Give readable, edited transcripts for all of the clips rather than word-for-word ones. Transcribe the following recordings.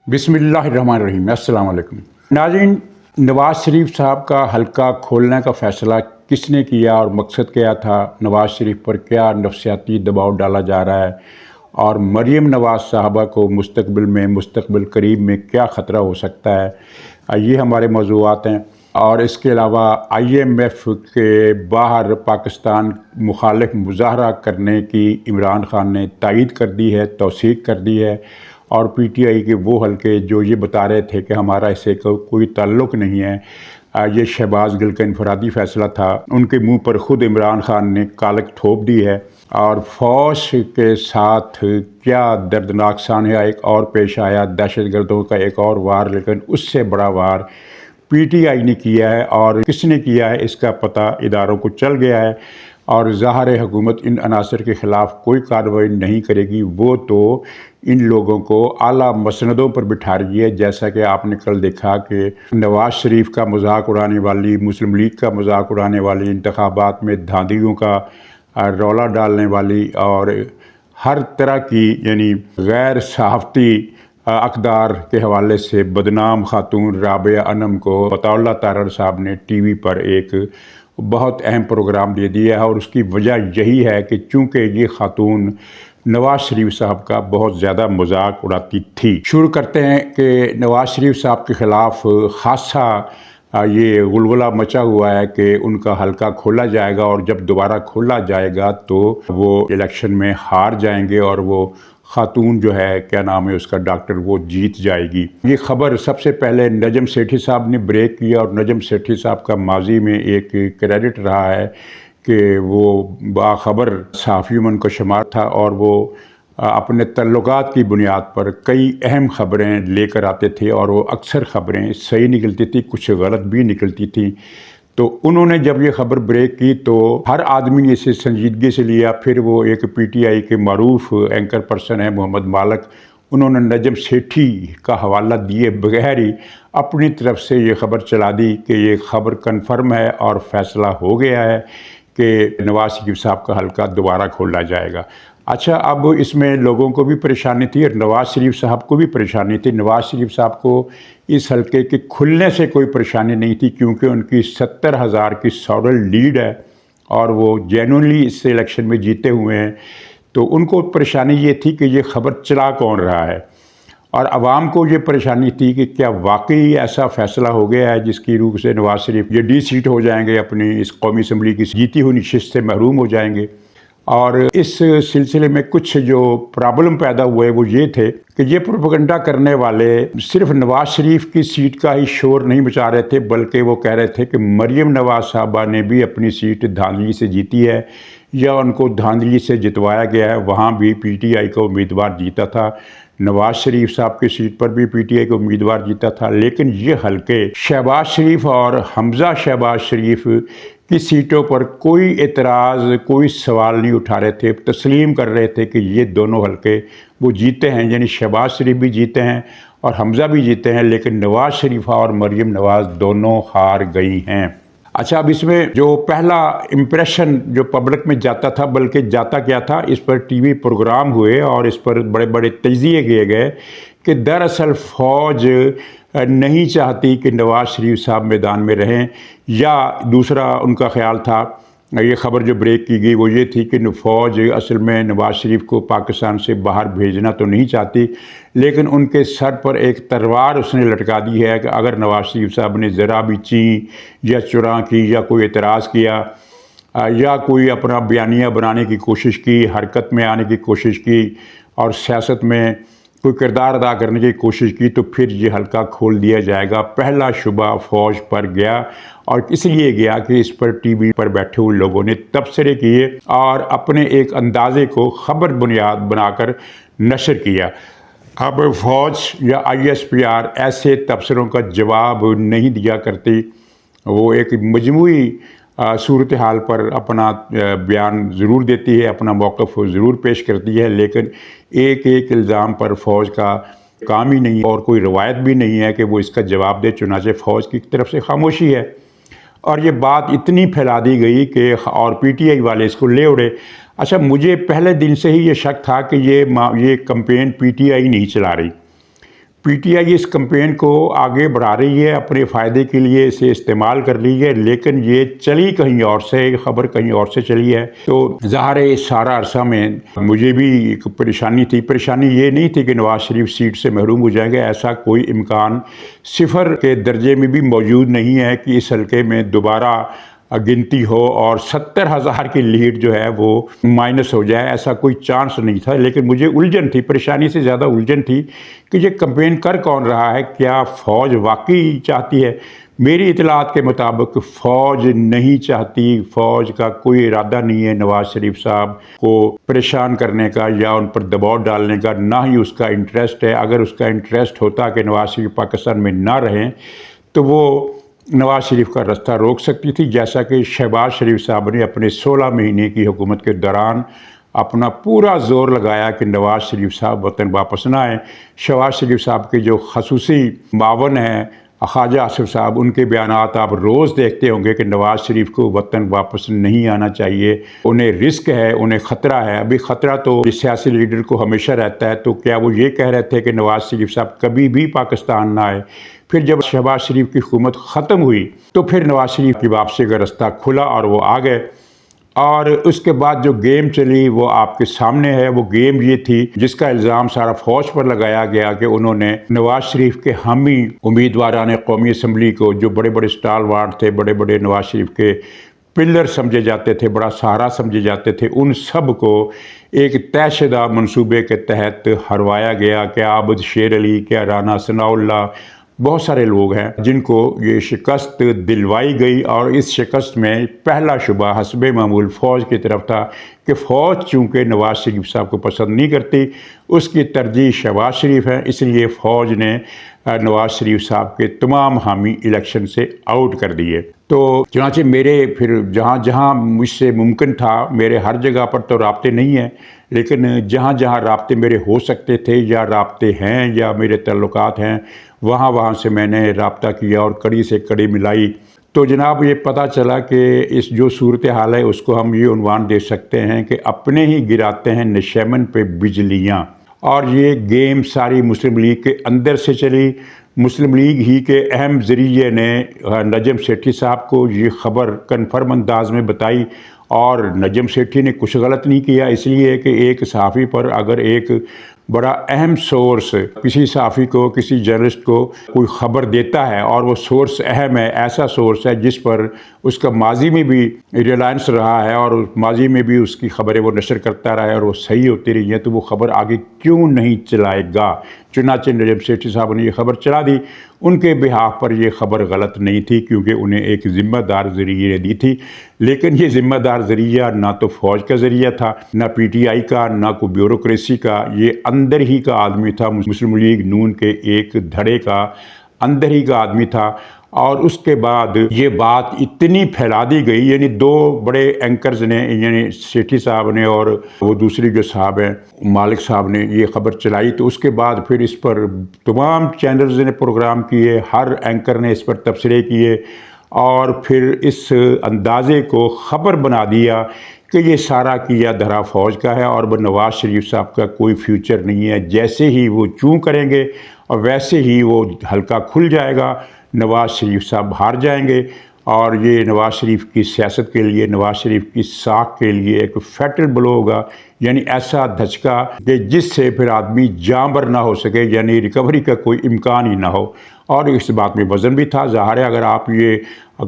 بسم اللہ الرحمن الرحیم۔ السلام علیکم ناظرین، نواز شریف صاحب کا حلقہ کھولنے کا فیصلہ کس نے کیا اور مقصد کیا تھا؟ نواز شریف پر کیا نفسیاتی دباؤ ڈالا جا رہا ہے اور مریم نواز صاحبہ کو مستقبل قریب میں کیا خطرہ ہو سکتا ہے؟ یہ ہمارے موضوعات ہیں۔ اور اس کے علاوہ IMF کے باہر پاکستان مخالف مظاہرہ کرنے کی عمران خان نے تائید کر دی ہے، توثیق کر دی ہے، اور PTI کے وہ حلقے جو یہ بتا رہے تھے کہ ہمارا اس سے کوئی تعلق نہیں ہے، یہ شہباز گل کا انفرادی فیصلہ تھا، ان کے منہ پر خود عمران خان نے کالک ٹھوپ دی ہے۔ اور فوج کے ساتھ کیا دردناک سانحہ ایک اور پیش آیا، دہشت گردوں کا ایک اور وار، لیکن اس سے بڑا وار PTI نے کیا ہے، اور کس نے کیا ہے اس کا پتہ اداروں کو چل گیا ہے۔ اور ظاہر حکومت ان عناصر کے خلاف کوئی کارروائی نہیں کرے گی، وہ تو ان لوگوں کو اعلیٰ مسندوں پر بٹھا رہی ہے، جیسا کہ آپ نے کل دیکھا کہ نواز شریف کا مذاق اڑانے والی، مسلم لیگ کا مذاق اڑانے والی، انتخابات میں دھاندلیوں کا رولا ڈالنے والی اور ہر طرح کی یعنی غیر صحافتی اقدار کے حوالے سے بدنام خاتون رابعہ انم کو عطاء اللہ تارڑ صاحب نے ٹی وی پر ایک بہت اہم پروگرام دے دیا ہے، اور اس کی وجہ یہی ہے کہ چونکہ یہ خاتون نواز شریف صاحب کا بہت زیادہ مذاق اڑاتی تھی۔ شروع کرتے ہیں کہ نواز شریف صاحب کے خلاف خاصا یہ غلغلہ مچا ہوا ہے کہ ان کا حلقہ کھولا جائے گا، اور جب دوبارہ کھولا جائے گا تو وہ الیکشن میں ہار جائیں گے، اور وہ خاتون جو ہے کیا نام ہے اس کا ڈاکٹر، وہ جیت جائے گی۔ یہ خبر سب سے پہلے نجم سیٹھی صاحب نے بریک کیا، اور نجم سیٹھی صاحب کا ماضی میں ایک کریڈٹ رہا ہے کہ وہ باخبر صحافیوں میں ان کا شمار تھا، اور وہ اپنے تعلقات کی بنیاد پر کئی اہم خبریں لے کر آتے تھے، اور وہ اکثر خبریں صحیح نکلتی تھی، کچھ غلط بھی نکلتی تھیں۔ تو انہوں نے جب یہ خبر بریک کی تو ہر آدمی نے اسے سنجیدگی سے لیا۔ پھر وہ ایک PTI کے معروف اینکر پرسن ہیں محمد مالک، انہوں نے نجم سیٹھی کا حوالہ دیے بغیر ہی اپنی طرف سے یہ خبر چلا دی کہ یہ خبر کنفرم ہے اور فیصلہ ہو گیا ہے کہ نواز شریف صاحب کا حلقہ دوبارہ کھولا جائے گا۔ اچھا، اب اس میں لوگوں کو بھی پریشانی تھی اور نواز شریف صاحب کو بھی پریشانی تھی۔ نواز شریف صاحب کو اس حلقے کے کھلنے سے کوئی پریشانی نہیں تھی، کیونکہ ان کی 70,000 کی سولر لیڈ ہے اور وہ جینوئنلی اس سے الیکشن میں جیتے ہوئے ہیں۔ تو ان کو پریشانی یہ تھی کہ یہ خبر چلا کون رہا ہے، اور عوام کو یہ پریشانی تھی کہ کیا واقعی ایسا فیصلہ ہو گیا ہے جس کی روح سے نواز شریف یہ ڈی سیٹ ہو جائیں گے، اپنی اس قومی اسمبلی کی جیتی ہوئی نشست سے محروم ہو جائیں گے۔ اور اس سلسلے میں کچھ جو پرابلم پیدا ہوئے وہ یہ تھے کہ یہ پروپیگنڈا کرنے والے صرف نواز شریف کی سیٹ کا ہی شور نہیں مچا رہے تھے، بلکہ وہ کہہ رہے تھے کہ مریم نواز صاحبہ نے بھی اپنی سیٹ دھاندلی سے جیتی ہے، یا ان کو دھاندلی سے جتوایا گیا ہے۔ وہاں بھی PTI کا امیدوار جیتا تھا، نواز شریف صاحب کی سیٹ پر بھی PTI کا امیدوار جیتا تھا، لیکن یہ حلقے شہباز شریف اور حمزہ شہباز شریف کی سیٹوں پر کوئی اعتراض، کوئی سوال نہیں اٹھا رہے تھے، تسلیم کر رہے تھے کہ یہ دونوں حلقے وہ جیتے ہیں، یعنی شہباز شریف بھی جیتے ہیں اور حمزہ بھی جیتے ہیں، لیکن نواز شریفہ اور مریم نواز دونوں ہار گئی ہیں۔ اچھا، اب اس میں جو پہلا امپریشن جو پبلک میں جاتا تھا، بلکہ جاتا کیا تھا، اس پر ٹی وی پروگرام ہوئے اور اس پر بڑے بڑے تجزیے کیے گئے کہ دراصل فوج نہیں چاہتی کہ نواز شریف صاحب میدان میں رہیں، یا دوسرا ان کا خیال تھا، یہ خبر جو بریک کی گئی وہ یہ تھی کہ فوج اصل میں نواز شریف کو پاکستان سے باہر بھیجنا تو نہیں چاہتی، لیکن ان کے سر پر ایک تلوار اس نے لٹکا دی ہے کہ اگر نواز شریف صاحب نے ذرا بھی چین یا چراں کی یا کوئی اعتراض کیا یا کوئی اپنا بیانیہ بنانے کی کوشش کی، حرکت میں آنے کی کوشش کی اور سیاست میں کوئی کردار ادا کرنے کی کوشش کی، تو پھر یہ حلقہ کھول دیا جائے گا۔ پہلا شبہ فوج پر گیا، اور اس لیے گیا کہ اس پر ٹی وی پر بیٹھے ہوئے لوگوں نے تبصرے کیے اور اپنے ایک اندازے کو خبر بنیاد بنا کر نشر کیا۔ اب فوج یا ISPR ایسے تبصروں کا جواب نہیں دیا کرتی، وہ ایک مجموعی صورتحال پر اپنا بیان ضرور دیتی ہے، اپنا موقف ضرور پیش کرتی ہے، لیکن ایک ایک الزام پر فوج کا کام ہی نہیں ہے، اور کوئی روایت بھی نہیں ہے کہ وہ اس کا جواب دے، چنانچہ فوج کی طرف سے خاموشی ہے۔ اور یہ بات اتنی پھیلا دی گئی کہ اور PTI والے اس کو لے اڑے۔ اچھا، مجھے پہلے دن سے ہی یہ شک تھا کہ یہ کمپین PTI نہیں چلا رہی، P T I us campaign کو آگے بڑھا رہی ہے، اپنے فائدے کے لیے اسے استعمال کر لی ہے، لیکن یہ چلی کہیں اور سے، خبر کہیں اور سے چلی ہے۔ تو ظاہر ہے اس سارا عرصہ میں مجھے بھی ایک پریشانی تھی۔ پریشانی یہ نہیں تھی کہ نواز شریف سیٹ سے محروم ہو جائیں گے، ایسا کوئی امکان صفر کے درجے میں بھی موجود نہیں ہے کہ اس حلقے میں دوبارہ گنتی ہو اور 70,000 کی لیڈ جو ہے وہ مائنس ہو جائے، ایسا کوئی چانس نہیں تھا۔ لیکن مجھے الجھن تھی، پریشانی سے زیادہ الجھن تھی کہ یہ کمپین کر کون رہا ہے، کیا فوج واقعی چاہتی ہے؟ میری اطلاعات کے مطابق فوج نہیں چاہتی، فوج کا کوئی ارادہ نہیں ہے نواز شریف صاحب کو پریشان کرنے کا یا ان پر دباؤ ڈالنے کا، نہ ہی اس کا انٹرسٹ ہے۔ اگر اس کا انٹرسٹ ہوتا کہ نواز شریف پاکستان میں نہ رہیں تو وہ نواز شریف کا راستہ روک سکتی تھی، جیسا کہ شہباز شریف صاحب نے اپنے 16 مہینے کی حکومت کے دوران اپنا پورا زور لگایا کہ نواز شریف صاحب وطن واپس نہ آئیں۔ شہباز شریف صاحب کے جو خصوصی معاون ہیں خواجہ آصف صاحب، ان کے بیانات آپ روز دیکھتے ہوں گے کہ نواز شریف کو وطن واپس نہیں آنا چاہیے، انہیں رسک ہے، انہیں خطرہ ہے۔ ابھی خطرہ تو سیاسی لیڈر کو ہمیشہ رہتا ہے، تو کیا وہ یہ کہہ رہے تھے کہ نواز شریف صاحب کبھی بھی پاکستان نہ آئے؟ پھر جب شہباز شریف کی حکومت ختم ہوئی تو پھر نواز شریف کی واپسی کا راستہ کھلا اور وہ آ گئے، اور اس کے بعد جو گیم چلی وہ آپ کے سامنے ہے۔ وہ گیم یہ تھی جس کا الزام سارا فوج پر لگایا گیا کہ انہوں نے نواز شریف کے حامی امیدواران قومی اسمبلی کو، جو بڑے بڑے اسٹال وارڈ تھے، بڑے بڑے نواز شریف کے پلر سمجھے جاتے تھے، بڑا سہارا سمجھے جاتے تھے، ان سب کو ایک طے شدہ منصوبے کے تحت ہروایا گیا۔ کہ عابد شیر علی، کیا رانا ثناء اللہ، بہت سارے لوگ ہیں جن کو یہ شکست دلوائی گئی، اور اس شکست میں پہلا شبہ حسب معمول فوج کی طرف تھا کہ فوج چونکہ نواز شریف صاحب کو پسند نہیں کرتی، اس کی ترجیح شہباز شریف ہے، اس لیے فوج نے نواز شریف صاحب کے تمام حامی الیکشن سے آؤٹ کر دیے۔ تو چنانچہ میرے پھر جہاں جہاں مجھ سے ممکن تھا، میرے ہر جگہ پر تو رابطے نہیں ہیں، لیکن جہاں جہاں رابطے میرے ہو سکتے تھے یا رابطے ہیں یا میرے تعلقات ہیں، وہاں سے میں نے رابطہ کیا اور کڑی سے کڑی ملائی۔ تو جناب یہ پتہ چلا کہ اس جو صورتحال ہے اس کو ہم یہ عنوان دے سکتے ہیں کہ اپنے ہی گراتے ہیں نشیمن پہ بجلیاں۔ اور یہ گیم ساری مسلم لیگ کے اندر سے چلی۔ مسلم لیگ ہی کے اہم ذریعے نے نجم سیٹھی صاحب کو یہ خبر کنفرم انداز میں بتائی، اور نجم سیٹھی نے کچھ غلط نہیں کیا، اس لیے کہ ایک صحافی پر اگر ایک بڑا اہم سورس کسی صحافی کو، کسی جرنلسٹ کو کوئی خبر دیتا ہے اور وہ سورس اہم ہے، ایسا سورس ہے جس پر اس کا ماضی میں بھی ریلائنس رہا ہے اور ماضی میں بھی اس کی خبریں وہ نشر کرتا رہا ہے اور وہ صحیح ہوتی رہی ہیں، تو وہ خبر آگے کیوں نہیں چلائے گا؟ چنانچہ نجم سیٹھی صاحب نے یہ خبر چلا دی۔ ان کے بہاف پر یہ خبر غلط نہیں تھی کیونکہ انہیں ایک ذمہ دار ذریعے دی تھی، لیکن یہ ذمہ دار ذریعہ نہ تو فوج کا ذریعہ تھا، نہ پی ٹی آئی کا، نہ کوئی بیوروکریسی کا، یہ اندر ہی کا آدمی تھا، مسلم لیگ نون کے ایک دھڑے کا اندر ہی کا آدمی تھا۔ اور اس کے بعد یہ بات اتنی پھیلا دی گئی، یعنی دو بڑے اینکرز نے، یعنی سیٹھی صاحب نے اور وہ دوسری جو صاحب ہیں مالک صاحب نے یہ خبر چلائی، تو اس کے بعد پھر اس پر تمام چینلز نے پروگرام کیے، ہر اینکر نے اس پر تبصرے کیے، اور پھر اس اندازے کو خبر بنا دیا کہ یہ سارا کیا دھرا فوج کا ہے اور نواز شریف صاحب کا کوئی فیوچر نہیں ہے۔ جیسے ہی وہ چوں کریں گے اور ویسے ہی وہ حلقہ کھل جائے گا، نواز شریف صاحب ہار جائیں گے، اور یہ نواز شریف کی سیاست کے لیے، نواز شریف کی ساکھ کے لیے ایک فیٹل بلو ہوگا، یعنی ایسا دھچکا کہ جس سے پھر آدمی جاں بر نہ ہو سکے، یعنی ریکوری کا کوئی امکان ہی نہ ہو۔ اور اس بات میں وزن بھی تھا، ظاہر ہے اگر آپ یہ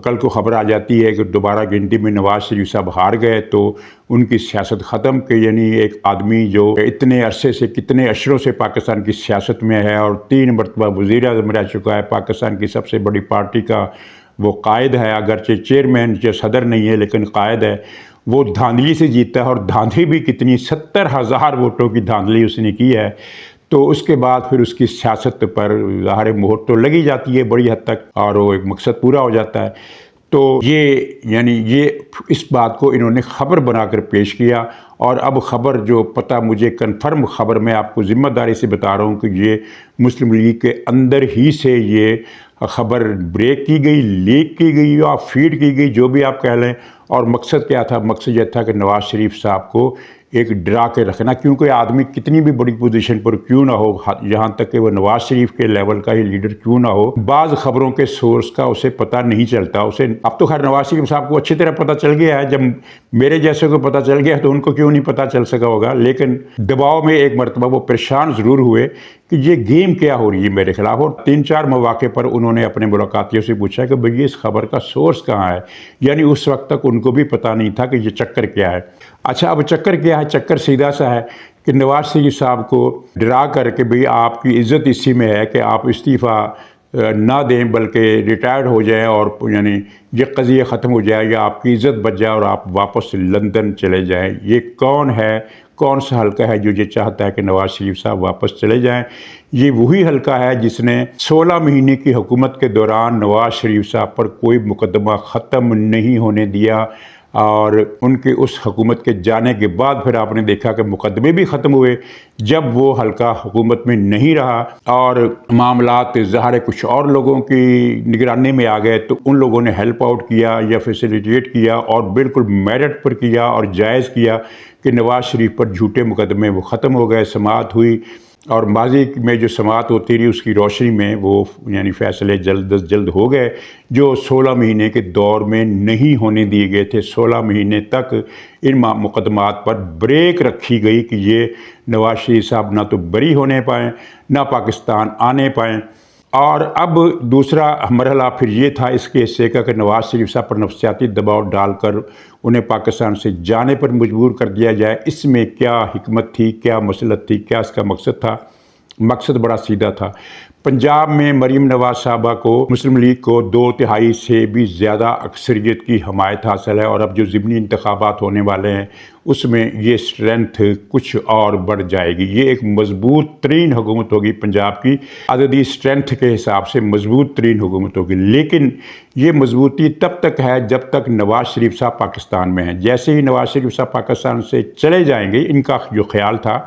کل کو خبر آ جاتی ہے کہ دوبارہ گنتی میں نواز شریف صاحب ہار گئے تو ان کی سیاست ختم، کہ یعنی ایک آدمی جو اتنے عرصے سے، کتنے اشروں سے پاکستان کی سیاست میں ہے اور 3 مرتبہ وزیر اعظم رہ چکا ہے، پاکستان کی سب سے بڑی پارٹی کا وہ قائد ہے، اگرچہ چیئرمین جو صدر نہیں ہے لیکن قائد ہے، وہ دھاندلی سے جیتا ہے، اور دھاندلی بھی کتنی، 70,000 ووٹوں کی دھاندلی اس نے کی ہے۔ تو اس کے بعد پھر اس کی سیاست پر ظاہر مہر تو لگی جاتی ہے بڑی حد تک، اور وہ ایک مقصد پورا ہو جاتا ہے۔ تو یہ اس بات کو انہوں نے خبر بنا کر پیش کیا، اور اب خبر جو پتہ مجھے کنفرم خبر میں آپ کو ذمہ داری سے بتا رہا ہوں کہ یہ مسلم لیگ کے اندر ہی سے یہ خبر بریک کی گئی، لیک کی گئی یا فیڈ کی گئی، جو بھی آپ کہہ لیں۔ اور مقصد کیا تھا؟ مقصد یہ تھا کہ نواز شریف صاحب کو ایک ڈرا کے رکھنا، کیونکہ آدمی کتنی بھی بڑی پوزیشن پر کیوں نہ ہو، یہاں تک کہ وہ نواز شریف کے لیول کا ہی لیڈر کیوں نہ ہو، بعض خبروں کے سورس کا اسے پتہ نہیں چلتا۔ اسے اب تو خیر نواز شریف صاحب کو اچھی طرح پتہ چل گیا ہے، جب میرے جیسے کو پتہ چل گیا تو ان کو کیوں نہیں پتہ چل سکا ہوگا، لیکن دباؤ میں ایک مرتبہ وہ پریشان ضرور ہوئے کہ یہ گیم کیا ہو رہی ہے میرے خلاف، اور 3-4 مواقع پر انہوں نے اپنے ملاقاتیوں سے پوچھا کہ بھئی اس خبر کا سورس کہاں ہے، یعنی اس وقت تک ان کو بھی پتہ نہیں تھا کہ یہ چکر کیا ہے۔ اچھا اب چکر کیا ہے؟ چکر سیدھا سا ہے کہ نواز شریف صاحب کو ڈرا کر کے بھئی آپ کی عزت اسی میں ہے کہ آپ استعفیٰ نہ دیں بلکہ ریٹائرڈ ہو جائیں، اور یعنی یہ قضیہ ختم ہو جائے یا آپ کی عزت بچ جائے اور آپ واپس لندن چلے جائیں۔ یہ کون ہے، کون سا حلقہ ہے جو یہ چاہتا ہے کہ نواز شریف صاحب واپس چلے جائیں؟ یہ وہی حلقہ ہے جس نے 16 مہینے کی حکومت کے دوران نواز شریف صاحب پر کوئی مقدمہ ختم نہیں ہونے دیا، اور ان کے اس حکومت کے جانے کے بعد پھر آپ نے دیکھا کہ مقدمے بھی ختم ہوئے جب وہ حلقہ حکومت میں نہیں رہا، اور معاملات ظاہر کچھ اور لوگوں کی نگرانی میں آ گئے، تو ان لوگوں نے ہیلپ آؤٹ کیا یا فیسیلیٹیٹ کیا اور بالکل میرٹ پر کیا اور جائز کیا کہ نواز شریف پر جھوٹے مقدمے وہ ختم ہو گئے، سماعت ہوئی، اور ماضی میں جو سماعت ہوتی رہی اس کی روشنی میں وہ یعنی فیصلے جلد از جلد ہو گئے جو 16 مہینے کے دور میں نہیں ہونے دیے گئے تھے۔ 16 مہینے تک ان مقدمات پر بریک رکھی گئی کہ یہ نواز شریف صاحب نہ تو بری ہونے پائیں نہ پاکستان آنے پائیں۔ اور اب دوسرا مرحلہ پھر یہ تھا اس کے حصے کا کہ نواز شریف صاحب پر نفسیاتی دباؤ ڈال کر انہیں پاکستان سے جانے پر مجبور کر دیا جائے۔ اس میں کیا حکمت تھی، کیا مصلحت تھی، کیا اس کا مقصد تھا؟ مقصد بڑا سیدھا تھا۔ پنجاب میں مریم نواز صاحبہ کو مسلم لیگ کو 2/3 سے بھی زیادہ اکثریت کی حمایت حاصل ہے، اور اب جو ضمنی انتخابات ہونے والے ہیں اس میں یہ اسٹرینتھ کچھ اور بڑھ جائے گی۔ یہ ایک مضبوط ترین حکومت ہوگی پنجاب کی، عددی اسٹرینتھ کے حساب سے مضبوط ترین حکومت ہوگی، لیکن یہ مضبوطی تب تک ہے جب تک نواز شریف صاحب پاکستان میں ہیں۔ جیسے ہی نواز شریف صاحب پاکستان سے چلے جائیں گے، ان کا جو خیال تھا،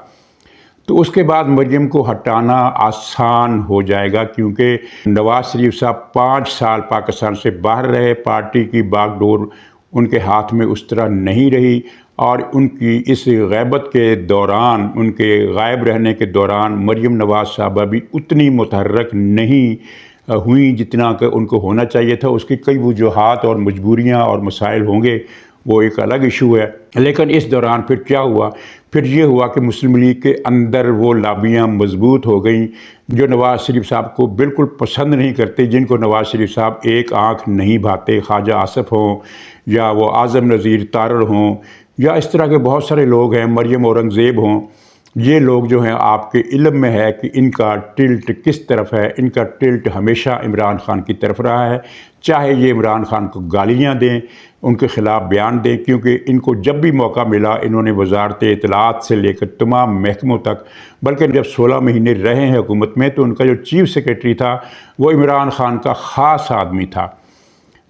تو اس کے بعد مریم کو ہٹانا آسان ہو جائے گا، کیونکہ نواز شریف صاحب 5 سال پاکستان سے باہر رہے، پارٹی کی باغ ڈور ان کے ہاتھ میں اس طرح نہیں رہی، اور ان کی اس غیبت کے دوران، ان کے غائب رہنے کے دوران مریم نواز صاحبہ بھی اتنی متحرک نہیں ہوئیں جتنا کہ ان کو ہونا چاہیے تھا۔ اس کی کئی وجوہات اور مجبوریاں اور مسائل ہوں گے، وہ ایک الگ ایشو ہے، لیکن اس دوران پھر کیا ہوا؟ پھر یہ ہوا کہ مسلم لیگ کے اندر وہ لابیاں مضبوط ہو گئیں جو نواز شریف صاحب کو بالکل پسند نہیں کرتے، جن کو نواز شریف صاحب ایک آنکھ نہیں بھاتے، خواجہ آصف ہوں یا وہ اعظم نذیر تارڑ ہوں یا اس طرح کے بہت سارے لوگ ہیں، مریم اورنگزیب ہوں۔ یہ لوگ جو ہیں آپ کے علم میں ہے کہ ان کا ٹلٹ کس طرف ہے۔ ان کا ٹلٹ ہمیشہ عمران خان کی طرف رہا ہے، چاہے یہ عمران خان کو گالیاں دیں، ان کے خلاف بیان دیں، کیونکہ ان کو جب بھی موقع ملا انہوں نے وزارت اطلاعات سے لے کر تمام محکموں تک، بلکہ جب 16 مہینے رہے ہیں حکومت میں تو ان کا جو چیف سیکریٹری تھا وہ عمران خان کا خاص آدمی تھا۔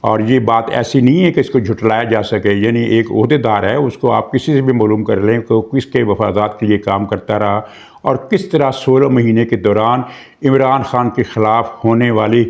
اور یہ بات ایسی نہیں ہے کہ اس کو جھٹلایا جا سکے، یعنی ایک عہدیدار ہے، اس کو آپ کسی سے بھی معلوم کر لیں کہ وہ کس کے مفادات کے لیے کام کرتا رہا اور کس طرح 16 مہینے کے دوران عمران خان کے خلاف ہونے والی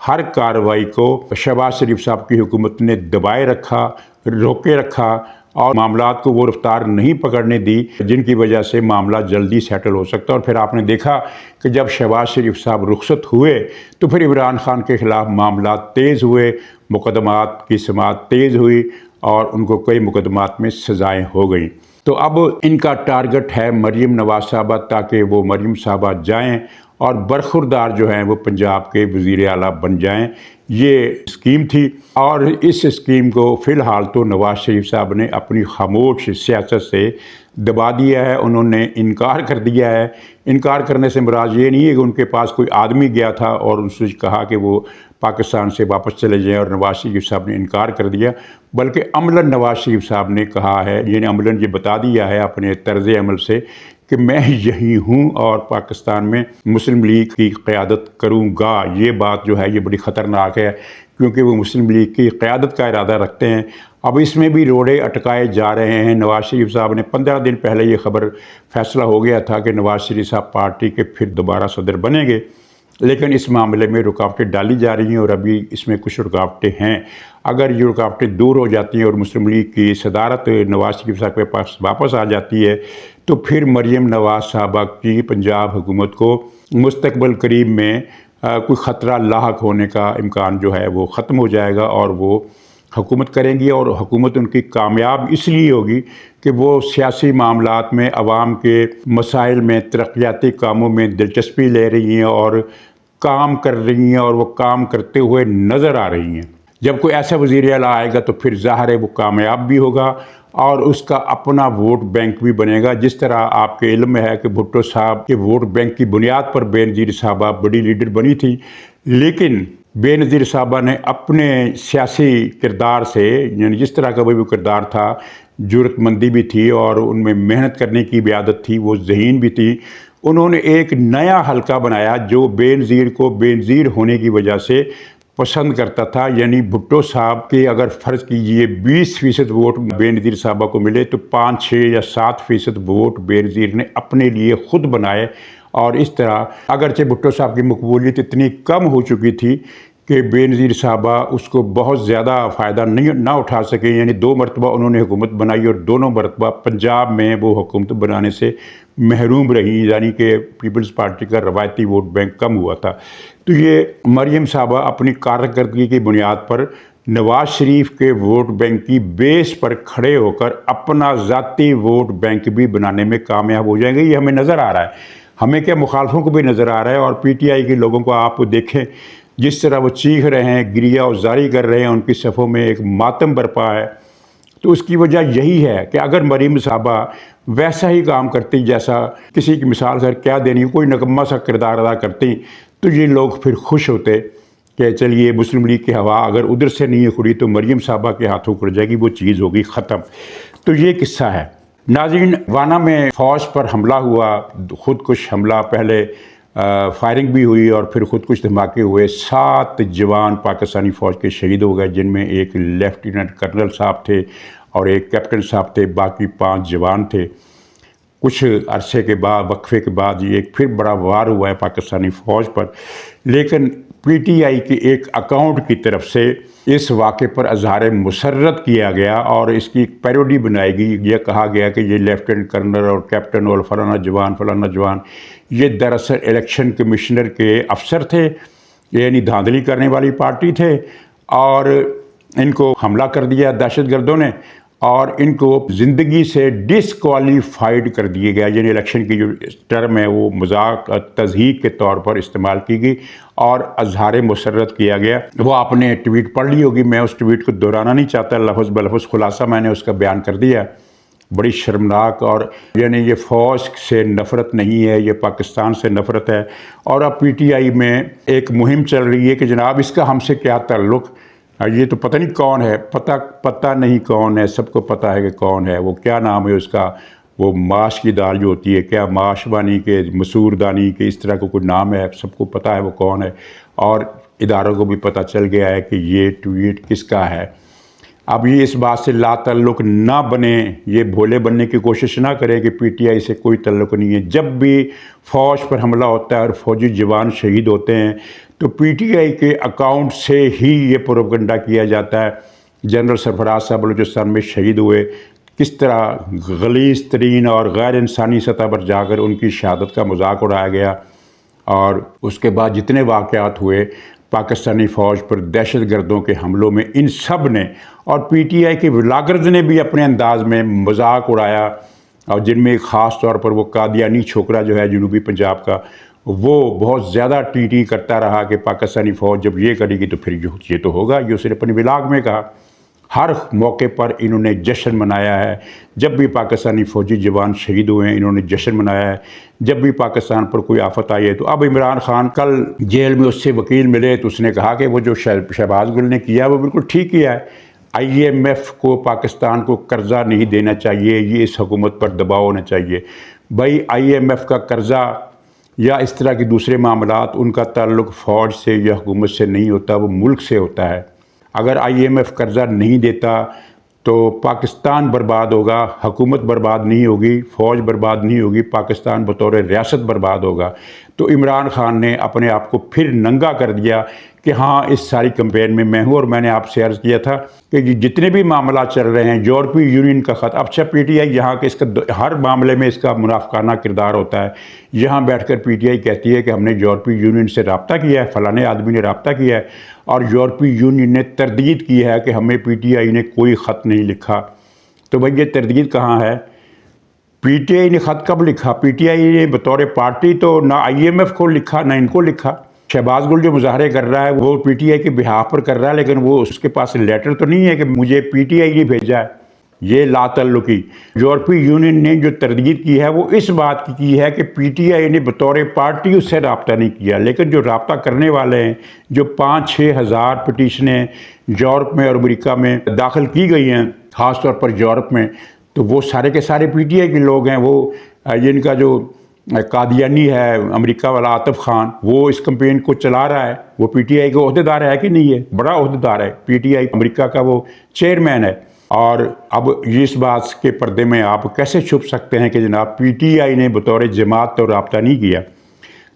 ہر کارروائی کو شہباز شریف صاحب کی حکومت نے دبائے رکھا، روکے رکھا، اور معاملات کو وہ رفتار نہیں پکڑنے دی جن کی وجہ سے معاملہ جلدی سیٹل ہو سکتا۔ اور پھر آپ نے دیکھا کہ جب شہباز شریف صاحب رخصت ہوئے تو پھر عمران خان کے خلاف معاملات تیز ہوئے، مقدمات کی سماعت تیز ہوئی اور ان کو کئی مقدمات میں سزائیں ہو گئیں۔ تو اب ان کا ٹارگٹ ہے مریم نواز صاحبہ، تاکہ وہ مریم صاحبہ جائیں اور برخوردار جو ہیں وہ پنجاب کے وزیر اعلیٰ بن جائیں۔ یہ اسکیم تھی، اور اس اسکیم کو فی الحال تو نواز شریف صاحب نے اپنی خاموش سیاست سے دبا دیا ہے، انہوں نے انکار کر دیا ہے۔ انکار کرنے سے مراد یہ نہیں ہے کہ ان کے پاس کوئی آدمی گیا تھا اور ان سے کہا کہ وہ پاکستان سے واپس چلے جائیں اور نواز شریف صاحب نے انکار کر دیا، بلکہ عملاً نواز شریف صاحب نے کہا ہے، یعنی عملاً یہ بتا دیا ہے اپنے طرز عمل سے کہ میں یہی ہوں اور پاکستان میں مسلم لیگ کی قیادت کروں گا۔ یہ بات جو ہے یہ بڑی خطرناک ہے، کیونکہ وہ مسلم لیگ کی قیادت کا ارادہ رکھتے ہیں۔ اب اس میں بھی روڑے اٹکائے جا رہے ہیں۔ نواز شریف صاحب نے 15 دن پہلے یہ خبر فیصلہ ہو گیا تھا کہ نواز شریف صاحب پارٹی کے پھر دوبارہ صدر بنیں گے، لیکن اس معاملے میں رکاوٹیں ڈالی جا رہی ہیں اور ابھی اس میں کچھ رکاوٹیں ہیں۔ اگر یہ رکاوٹیں دور ہو جاتی ہیں اور مسلم لیگ کی صدارت نواز شریف صاحب کے پاس واپس آ جاتی ہے تو پھر مریم نواز صاحبہ کی پنجاب حکومت کو مستقبل قریب میں کوئی خطرہ لاحق ہونے کا امکان جو ہے وہ ختم ہو جائے گا اور وہ حکومت کریں گی، اور حکومت ان کی کامیاب اس لیے ہوگی کہ وہ سیاسی معاملات میں عوام کے مسائل میں ترقیاتی کاموں میں دلچسپی لے رہی ہیں اور کام کر رہی ہیں اور وہ کام کرتے ہوئے نظر آ رہی ہیں۔ جب کوئی ایسا وزیر اعلیٰ آئے گا تو پھر ظاہر ہے وہ کامیاب بھی ہوگا اور اس کا اپنا ووٹ بینک بھی بنے گا۔ جس طرح آپ کے علم میں ہے کہ بھٹو صاحب کے ووٹ بینک کی بنیاد پر بے نظیر صاحبہ بڑی لیڈر بنی تھی، لیکن بے نظیر صاحبہ نے اپنے سیاسی کردار سے، یعنی جس طرح کا وہ کردار تھا، جرأت مندی بھی تھی اور ان میں محنت کرنے کی بھی عادت تھی، وہ ذہین بھی تھی، انہوں نے ایک نیا حلقہ بنایا جو بے نظیر کو بے نظیر ہونے کی وجہ سے پسند کرتا تھا۔ یعنی بھٹو صاحب کے اگر فرض کیجئے 20% ووٹ بے نظیر صاحبہ کو ملے تو 5، 6 یا 7% ووٹ بے نظیر نے اپنے لیے خود بنائے، اور اس طرح اگرچہ بھٹو صاحب کی مقبولیت اتنی کم ہو چکی تھی کہ بے نظیر صاحبہ اس کو بہت زیادہ فائدہ نہ اٹھا سکے، یعنی 2 مرتبہ انہوں نے حکومت بنائی اور دونوں مرتبہ پنجاب میں وہ حکومت بنانے سے محروم رہی، یعنی کہ پیپلز پارٹی کا روایتی ووٹ بینک کم ہوا تھا۔ تو یہ مریم صاحبہ اپنی کارکردگی کی بنیاد پر نواز شریف کے ووٹ بینک کی بیس پر کھڑے ہو کر اپنا ذاتی ووٹ بینک بھی بنانے میں کامیاب ہو جائیں گے، یہ ہمیں نظر آ رہا ہے۔ ہمیں کیا، مخالفوں کو بھی نظر آ رہا ہے، اور پی ٹی آئی کے لوگوں کو آپ دیکھیں جس طرح وہ چیخ رہے ہیں، گریہ وزاری کر رہے ہیں، ان کی صفوں میں ایک ماتم برپا ہے۔ تو اس کی وجہ یہی ہے کہ اگر مریم صاحبہ ویسا ہی کام کرتی جیسا کسی کی مثال سر کیا دینی، کوئی نکما سا کردار ادا کرتی، تو یہ لوگ پھر خوش ہوتے کہ چلیے مسلم لیگ کی ہوا اگر ادھر سے نہیں اکھڑی تو مریم صاحبہ کے ہاتھوں اکھڑ جائے گی، وہ چیز ہوگی ختم۔ تو یہ قصہ ہے۔ ناظرین، وانا میں فوج پر حملہ ہوا، خودکش حملہ، پہلے فائرنگ بھی ہوئی اور پھر خودکش دھماکے ہوئے، 7 جوان پاکستانی فوج کے شہید ہو گئے، جن میں ایک لیفٹیننٹ کرنل صاحب تھے اور ایک کیپٹن صاحب تھے، باقی 5 جوان تھے۔ کچھ عرصے کے بعد، وقفے کے بعد، یہ ایک پھر بڑا وار ہوا ہے پاکستانی فوج پر، لیکن پی ٹی آئی کے ایک اکاؤنٹ کی طرف سے اس واقعے پر اظہار مسرت کیا گیا اور اس کی ایک پیروڈی بنائی گئی۔ یہ کہا گیا کہ یہ لیفٹیننٹ کرنل اور کیپٹن اور فلانا جوان یہ دراصل الیکشن کمشنر کے افسر تھے، یعنی دھاندلی کرنے والی پارٹی تھے، اور ان کو حملہ کر دیا دہشت گردوں نے اور ان کو زندگی سے ڈسکوالیفائڈ کر دیا گیا، یعنی الیکشن کی جو ٹرم ہے وہ مذاق تضحیک کے طور پر استعمال کی گئی اور اظہار مسرت کیا گیا۔ وہ آپ نے ٹویٹ پڑھ لی ہوگی، میں اس ٹویٹ کو دہرانا نہیں چاہتا، لفظ بلفظ خلاصہ میں نے اس کا بیان کر دیا۔ بڑی شرمناک، اور یعنی یہ فوج سے نفرت نہیں ہے، یہ پاکستان سے نفرت ہے، اور اب پی ٹی آئی میں ایک مہم چل رہی ہے کہ جناب اس کا ہم سے کیا تعلق، یہ تو پتہ نہیں کون ہے، پتہ نہیں کون ہے، سب کو پتہ ہے کہ کون ہے، وہ کیا نام ہے اس کا، وہ ماش کی دال جو ہوتی ہے، کیا ماش بانی کے مسور دانی کے اس طرح کا کوئی نام ہے، سب کو پتہ ہے وہ کون ہے، اور اداروں کو بھی پتہ چل گیا ہے کہ یہ ٹویٹ کس کا ہے۔ اب یہ اس بات سے لا تعلق نہ بنے، یہ بھولے بننے کی کوشش نہ کریں کہ پی ٹی آئی سے کوئی تعلق نہیں ہے۔ جب بھی فوج پر حملہ ہوتا ہے اور فوجی جوان شہید ہوتے ہیں تو پی ٹی آئی کے اکاؤنٹ سے ہی یہ پروپیگنڈا کیا جاتا ہے۔ جنرل سرفراز صاحب بلوچستان میں شہید ہوئے، کس طرح غلیظ ترین اور غیر انسانی سطح پر جا کر ان کی شہادت کا مذاق اڑایا گیا، اور اس کے بعد جتنے واقعات ہوئے پاکستانی فوج پر دہشت گردوں کے حملوں میں، ان سب نے اور پی ٹی آئی کے ولاگرز نے بھی اپنے انداز میں مذاق اڑایا، اور جن میں خاص طور پر وہ قادیانی چھوکرا جو ہے جنوبی پنجاب کا، وہ بہت زیادہ ٹی کرتا رہا کہ پاکستانی فوج جب یہ کرے گی تو پھر یہ تو ہوگا، یہ اس نے اپنے ولاگ میں کہا۔ ہر موقع پر انہوں نے جشن منایا ہے، جب بھی پاکستانی فوجی جوان شہید ہوئے ہیں انہوں نے جشن منایا ہے، جب بھی پاکستان پر کوئی آفت آئی ہے۔ تو اب عمران خان کل جیل میں اس سے وکیل ملے تو اس نے کہا کہ وہ جو شہباز گل نے کیا وہ بالکل ٹھیک کیا ہے، آئی ایم ایف کو پاکستان کو قرضہ نہیں دینا چاہیے، یہ اس حکومت پر دباؤ ہونا چاہیے۔ بھائی آئی ایم ایف کا قرضہ یا اس طرح کے دوسرے معاملات، ان کا تعلق فوج سے یا حکومت سے نہیں ہوتا، وہ ملک سے ہوتا ہے۔ اگر آئی ایم ایف قرضہ نہیں دیتا تو پاکستان برباد ہوگا، حکومت برباد نہیں ہوگی، فوج برباد نہیں ہوگی، پاکستان بطور ریاست برباد ہوگا۔ تو عمران خان نے اپنے آپ کو پھر ننگا کر دیا کہ ہاں اس ساری کمپین میں میں ہوں، اور میں نے آپ سے عرض کیا تھا کہ جتنے بھی معاملات چل رہے ہیں یورپی یونین کا خط، اب پی ٹی آئی یہاں کے اس کا ہر معاملے میں اس کا منافقانہ کردار ہوتا ہے، یہاں بیٹھ کر پی ٹی آئی کہتی ہے کہ ہم نے یورپی یونین سے رابطہ کیا ہے، فلاں آدمی نے رابطہ کیا ہے، اور یورپی یونین نے تردید کی ہے کہ ہمیں پی ٹی آئی نے کوئی خط نہیں لکھا۔ تو بھئی یہ تردید کہاں ہے؟ پی ٹی آئی نے خط کب لکھا؟ پی ٹی آئی نے بطور پارٹی تو نہ آئی ایم ایف کو لکھا نہ ان کو لکھا۔ شہباز گل جو مظاہرے کر رہا ہے وہ پی ٹی آئی کے بہاف پر کر رہا ہے، لیکن وہ اس کے پاس لیٹر تو نہیں ہے کہ مجھے پی ٹی آئی نے بھیجا ہے۔ یہ لا تعلقی یورپی یونین نے جو تردید کی ہے وہ اس بات کی ہے کہ پی ٹی آئی نے بطور پارٹی اس سے رابطہ نہیں کیا، لیکن جو رابطہ کرنے والے ہیں، جو 5-6 ہزار پٹیشنیں یورپ میں اور امریکہ میں داخل کی گئی ہیں، خاص طور پر یورپ میں، تو وہ سارے کے سارے پی ٹی آئی کے لوگ ہیں۔ وہ جن کا جو قادیانی ہے امریکہ والا عاطف خان، وہ اس کمپین کو چلا رہا ہے، وہ پی ٹی آئی کا عہدیدار ہے کہ نہیں ہے؟ بڑا عہدیدار ہے، پی ٹی آئی امریکہ کا وہ چیئرمین ہے۔ اور اب اس بات کے پردے میں آپ کیسے چھپ سکتے ہیں کہ جناب پی ٹی آئی نے بطور جماعت تو رابطہ نہیں کیا؟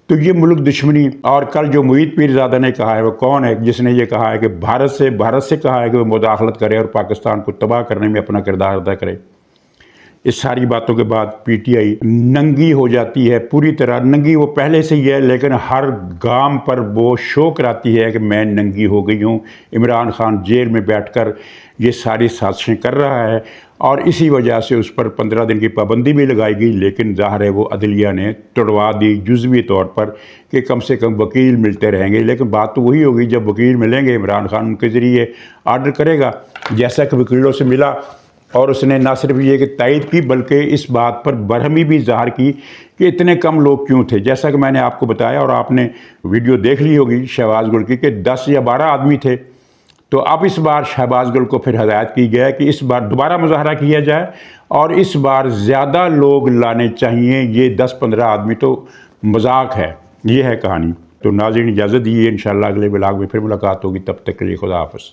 تو یہ ملک دشمنی۔ اور کل جو معید پیرزادہ نے کہا ہے، وہ کون ہے جس نے یہ کہا ہے کہ بھارت سے کہا ہے کہ وہ مداخلت کرے اور پاکستان کو تباہ کرنے میں اپنا کردار ادا کرے؟ اس ساری باتوں کے بعد پی ٹی آئی ننگی ہو جاتی ہے، پوری طرح ننگی وہ پہلے سے ہی ہے، لیکن ہر گام پر وہ شو کراتی ہے کہ میں ننگی ہو گئی ہوں۔ عمران خان جیل میں بیٹھ کر یہ ساری سازشیں کر رہا ہے، اور اسی وجہ سے اس پر 15 دن کی پابندی بھی لگائی گئی، لیکن ظاہر ہے وہ عدلیہ نے توڑوا دی جزوی طور پر کہ کم سے کم وکیل ملتے رہیں گے۔ لیکن بات تو وہی ہوگی، جب وکیل ملیں گے عمران خان ان کے ذریعے آرڈر کرے گا، جیسا کہ وکیلوں سے ملا، اور اس نے نہ صرف یہ کہ تائید کی بلکہ اس بات پر برہمی بھی ظاہر کی کہ اتنے کم لوگ کیوں تھے۔ جیسا کہ میں نے آپ کو بتایا اور آپ نے ویڈیو دیکھ لی ہوگی شہباز گل کی کہ 10 یا 12 آدمی تھے۔ تو اب اس بار شہباز گل کو پھر ہدایت کی گیا کہ اس بار دوبارہ مظاہرہ کیا جائے اور اس بار زیادہ لوگ لانے چاہیے، یہ 10-15 آدمی تو مذاق ہے۔ یہ ہے کہانی۔ تو ناظرین اجازت دیجیے، انشاءاللہ اگلے ولاگ میں پھر ملاقات ہوگی، تب تک کے لیے خدا حافظ۔